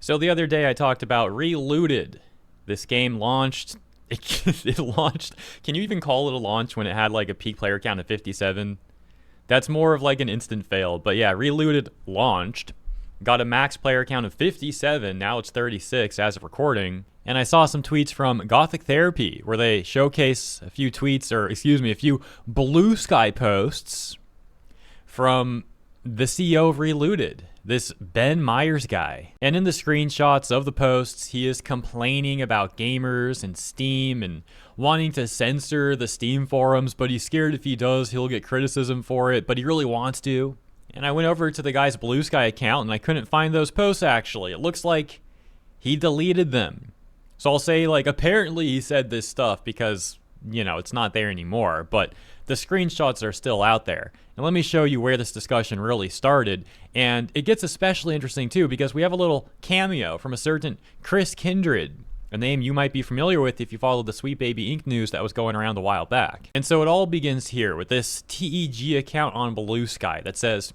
So the other day I talked about Relooted. This game launched. It launched. Can you even call it a launch when it had like a peak player count of 57? That's more of like an instant fail. But yeah, Relooted launched. Got a max player count of 57. Now it's 36 as of recording. And I saw some tweets from Gothic Therapy where they showcase a few tweets, or excuse me, a few bluesky posts from the CEO of Relooted, this Ben Myers guy. And in the screenshots of the posts, he is complaining about gamers and Steam and wanting to censor the Steam forums, but he's scared if he does, he'll get criticism for it, but he really wants to. And I went over to the guy's bluesky account and I couldn't find those posts actually. It looks like he deleted them. So I'll say, like, apparently he said this stuff because, you know, it's not there anymore, but the screenshots are still out there. And let me show you where this discussion really started. And it gets especially interesting, too, because we have a little cameo from a certain Chris Kindred, a name you might be familiar with if you follow the Sweet Baby Inc. news that was going around a while back. And so it all begins here with this TEG account on bluesky that says,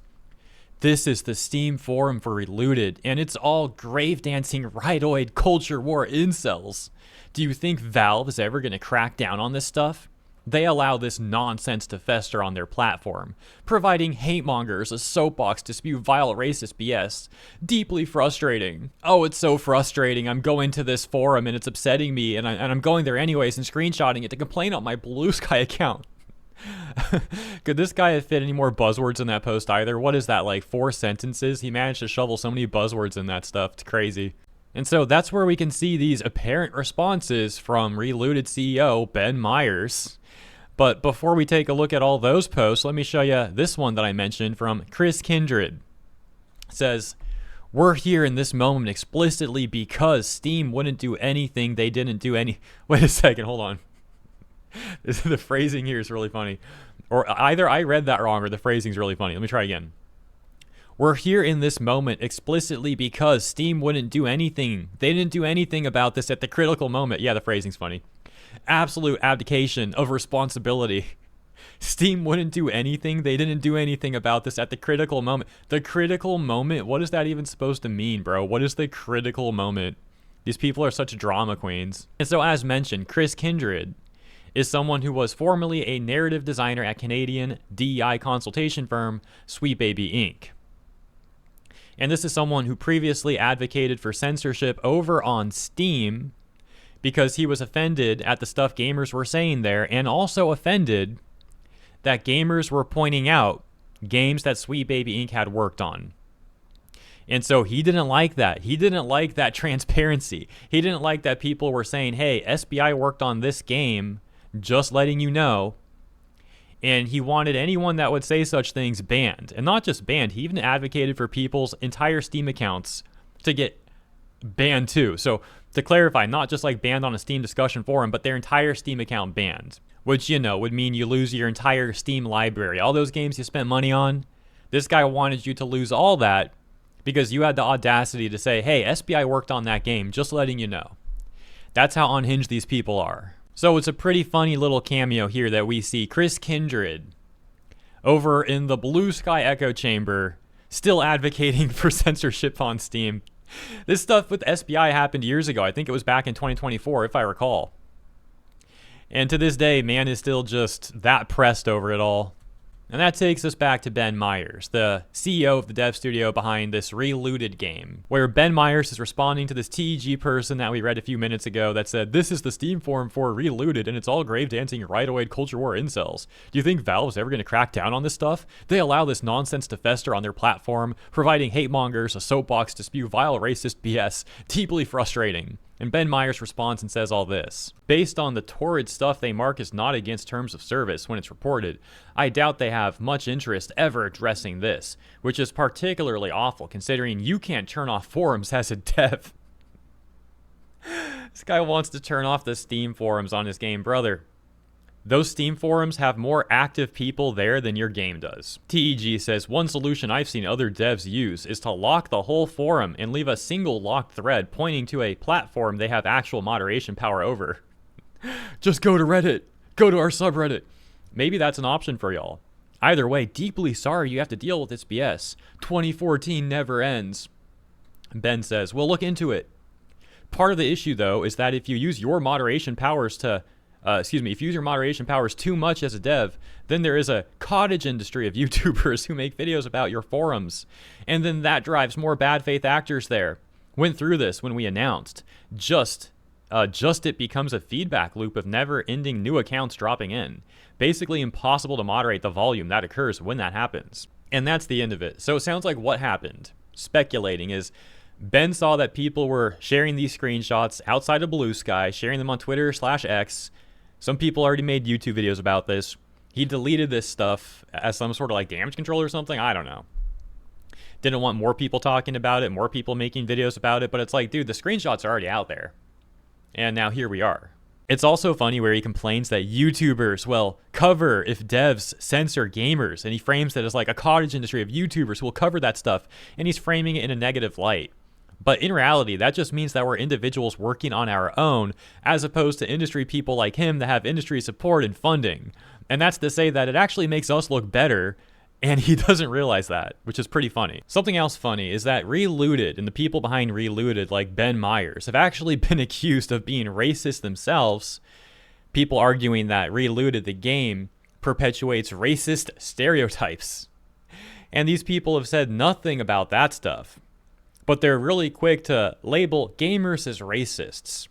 "This is the Steam forum for Relooted, and it's all grave dancing rightoid culture war incels. Do you think Valve is ever going to crack down on this stuff? They allow this nonsense to fester on their platform, providing hate mongers a soapbox to spew vile racist BS. Deeply frustrating. Oh, it's so frustrating. I'm going to this forum and it's upsetting me, and I'm going there anyways and screenshotting it to complain on my bluesky account." Could this guy have fit any more buzzwords in that post either? What is that, like 4 sentences? He managed to shovel so many buzzwords in that stuff. It's crazy. And so that's where we can see these apparent responses from Relooted CEO Ben Myers. But before we take a look at all those posts, let me show you this one that I mentioned from Chris Kindred. It says, "We're here in this moment explicitly because Steam wouldn't do anything they didn't do any..." Wait a second, hold on. The phrasing here is really funny. Or either I read that wrong or the phrasing is really funny. Let me try again. "We're here in this moment explicitly because Steam wouldn't do anything. They didn't do anything about this at the critical moment." Yeah, the phrasing's funny. "Absolute abdication of responsibility. Steam wouldn't do anything. They didn't do anything about this at the critical moment." The critical moment? What is that even supposed to mean, bro? What is the critical moment? These people are such drama queens. And so as mentioned, Chris Kindred is someone who was formerly a narrative designer at Canadian DEI consultation firm Sweet Baby Inc. And this is someone who previously advocated for censorship over on Steam because he was offended at the stuff gamers were saying there, and also offended that gamers were pointing out games that Sweet Baby Inc. had worked on. And so he didn't like that. He didn't like that transparency. He didn't like that people were saying, "Hey, SBI worked on this game, just letting you know." And he wanted anyone that would say such things banned. And not just banned, he even advocated for people's entire Steam accounts to get banned too. So to clarify, not just like banned on a Steam discussion forum, but their entire Steam account banned. Which, you know, would mean you lose your entire Steam library. All those games you spent money on. This guy wanted you to lose all that because you had the audacity to say, "Hey, SBI worked on that game, just letting you know." That's how unhinged these people are. So it's a pretty funny little cameo here that we see Chris Kindred over in the bluesky echo chamber still advocating for censorship on Steam. This stuff with SBI happened years ago. I think it was back in 2024, if I recall. And to this day, man is still just that pressed over it all. And that takes us back to Ben Myers, the CEO of the dev studio behind this Relooted game, where Ben Myers is responding to this TEG person that we read a few minutes ago that said, "This is the Steam forum for Relooted, and it's all grave dancing rightoid culture war incels. Do you think Valve's ever going to crack down on this stuff? They allow this nonsense to fester on their platform, providing hate mongers a soapbox to spew vile racist BS. Deeply frustrating." And Ben Myers responds and says all this: "Based on the torrid stuff they mark as not against terms of service when it's reported, I doubt they have much interest ever addressing this, which is particularly awful considering you can't turn off forums as a dev." This guy wants to turn off the Steam forums on his game, brother. Those Steam forums have more active people there than your game does. TEG says, "One solution I've seen other devs use is to lock the whole forum and leave a single locked thread pointing to a platform they have actual moderation power over." Just go to Reddit. Go to our subreddit. Maybe that's an option for y'all. Either way, deeply sorry you have to deal with this BS. 2014 never ends. Ben says, we'll look into it. Part of the issue, though, is that if you use your moderation powers if you use your moderation powers too much as a dev, then there is a cottage industry of YouTubers who make videos about your forums. And then that drives more bad faith actors there. Went through this when we announced. Just it becomes a feedback loop of never-ending new accounts dropping in. Basically impossible to moderate the volume that occurs when that happens. And that's the end of it. So it sounds like what happened, speculating, is Ben saw that people were sharing these screenshots outside of bluesky, sharing them on Twitter/X. Some people already made YouTube videos about this. He deleted this stuff as some sort of like damage control or something. I don't know. Didn't want more people talking about it, more people making videos about it. But it's like, dude, the screenshots are already out there. And now here we are. It's also funny where he complains that YouTubers, well, cover if devs censor gamers. And he frames it as like a cottage industry of YouTubers who will cover that stuff. And he's framing it in a negative light. But in reality, that just means that we're individuals working on our own, as opposed to industry people like him that have industry support and funding. And that's to say that it actually makes us look better, and he doesn't realize that, which is pretty funny. Something else funny is that Relooted and the people behind Relooted, like Ben Myers, have actually been accused of being racist themselves. People arguing that Relooted, the game, perpetuates racist stereotypes. And these people have said nothing about that stuff. But they're really quick to label gamers as racists.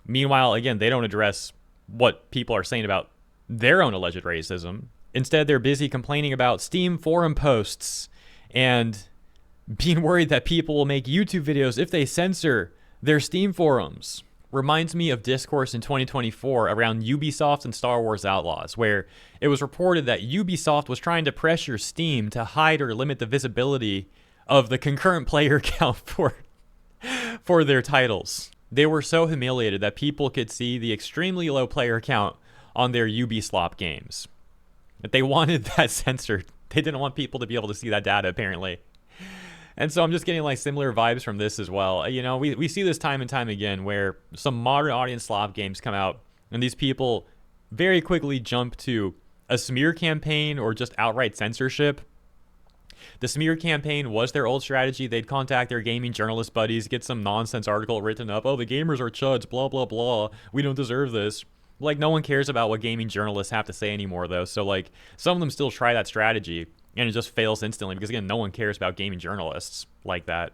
Meanwhile, again, they don't address what people are saying about their own alleged racism. Instead, they're busy complaining about Steam forum posts and being worried that people will make YouTube videos if they censor their Steam forums. Reminds me of discourse in 2024 around Ubisoft and Star Wars Outlaws, where it was reported that Ubisoft was trying to pressure Steam to hide or limit the visibility of the concurrent player count for their titles. They were so humiliated that people could see the extremely low player count on their slop games. That they wanted that censored. They didn't want people to be able to see that data, apparently. And so I'm just getting like similar vibes from this as well. You know, we see this time and time again where some modern audience slop games come out and these people very quickly jump to a smear campaign or just outright censorship. The smear campaign was their old strategy. They'd contact their gaming journalist buddies, get some nonsense article written up. Oh, the gamers are chuds, blah, blah, blah. We don't deserve this. Like, no one cares about what gaming journalists have to say anymore, though. So, like, some of them still try that strategy, and it just fails instantly because, again, no one cares about gaming journalists like that.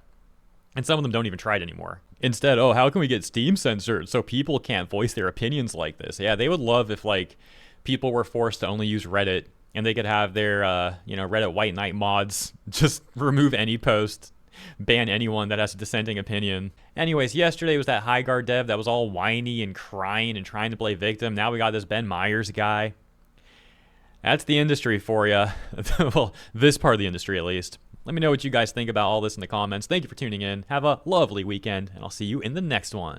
And some of them don't even try it anymore. Instead, oh, how can we get Steam censored so people can't voice their opinions like this? Yeah, they would love if, like, people were forced to only use Reddit and they could have their, Reddit White Knight mods just remove any post, ban anyone that has a dissenting opinion. Anyways, yesterday was that High Guard dev that was all whiny and crying and trying to play victim. Now we got this Ben Myers guy. That's the industry for you. Well, this part of the industry at least. Let me know what you guys think about all this in the comments. Thank you for tuning in. Have a lovely weekend, and I'll see you in the next one.